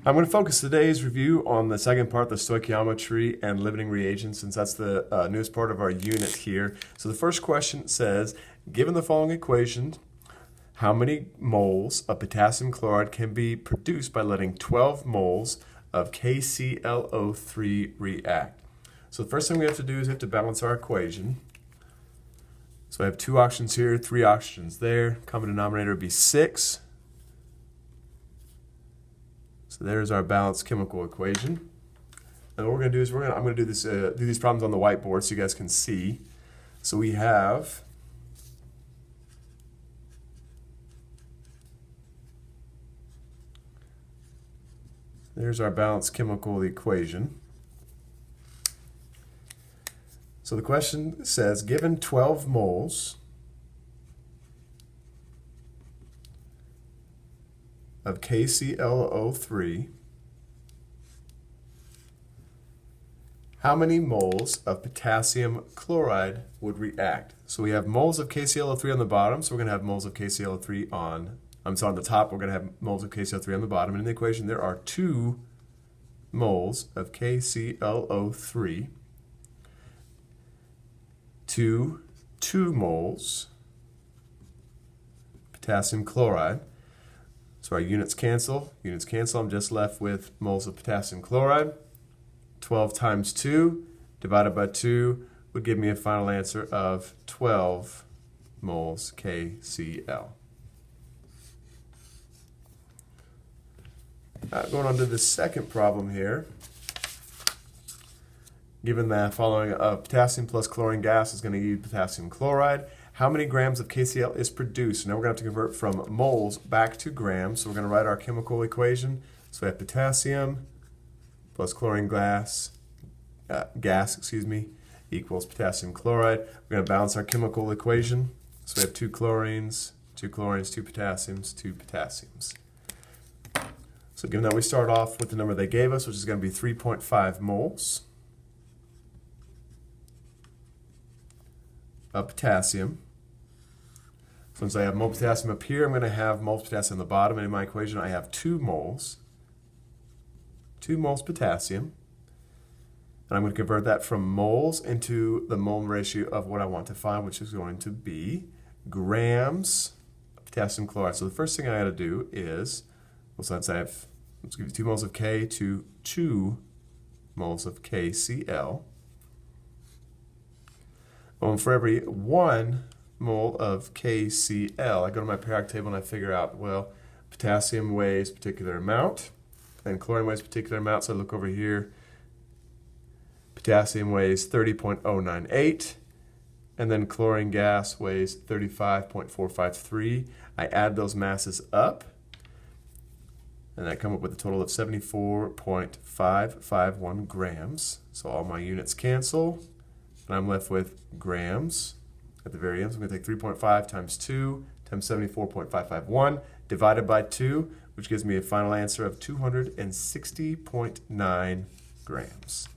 I'm going to focus today's review on the second part, the stoichiometry and limiting reagents, since that's the newest part of our unit here. So the first question says, given the following equation, how many moles of potassium chloride can be produced by letting 12 moles of KClO3 react? So the first thing we have to do is we have to balance our equation. So I have two oxygens here, three oxygens there. Common denominator would be 6. So there's our balanced chemical equation. And what we're going to do is I'm going to do these problems on the whiteboard so you guys can see. So we have there's our balanced chemical equation. So the question says, given 12 moles of KClO3, how many moles of potassium chloride would react? So we have moles of KClO3 on the bottom, so we're going to have moles of KClO3 on the top, we're going to have moles of KClO3 on the bottom. And in the equation, there are 2 moles of KClO3 to 2 moles potassium chloride. So our units cancel. I'm just left with moles of potassium chloride. 12 times 2 divided by 2 would give me a final answer of 12 moles KCl. Going on to the second problem here. Given that following potassium plus chlorine gas is going to give you potassium chloride, how many grams of KCl is produced? Now we're going to have to convert from moles back to grams. So we're going to write our chemical equation. So we have potassium plus chlorine gas equals potassium chloride. We're going to balance our chemical equation. So we have 2 chlorines, 2 potassiums, 2 potassiums. So given that we start off with the number they gave us, which is going to be 3.5 moles of potassium. Since I have mole potassium up here, I'm going to have moles potassium on the bottom, and in my equation I have 2 moles potassium, and I'm going to convert that from moles into the mole ratio of what I want to find, which is going to be grams of potassium chloride. So the first thing I got to do is, well, since I have, let's give you 2 moles of K to 2 moles of KCl. Well, for every 1 mole of KCl, I go to my periodic table and I figure out, well, potassium weighs a particular amount and chlorine weighs a particular amount. So I look over here, potassium weighs 30.098 and then chlorine gas weighs 35.453. I add those masses up and I come up with a total of 74.551 grams. So all my units cancel. And I'm left with grams at the very end. So I'm going to take 3.5 times 2 times 74.551 divided by 2, which gives me a final answer of 260.9 grams.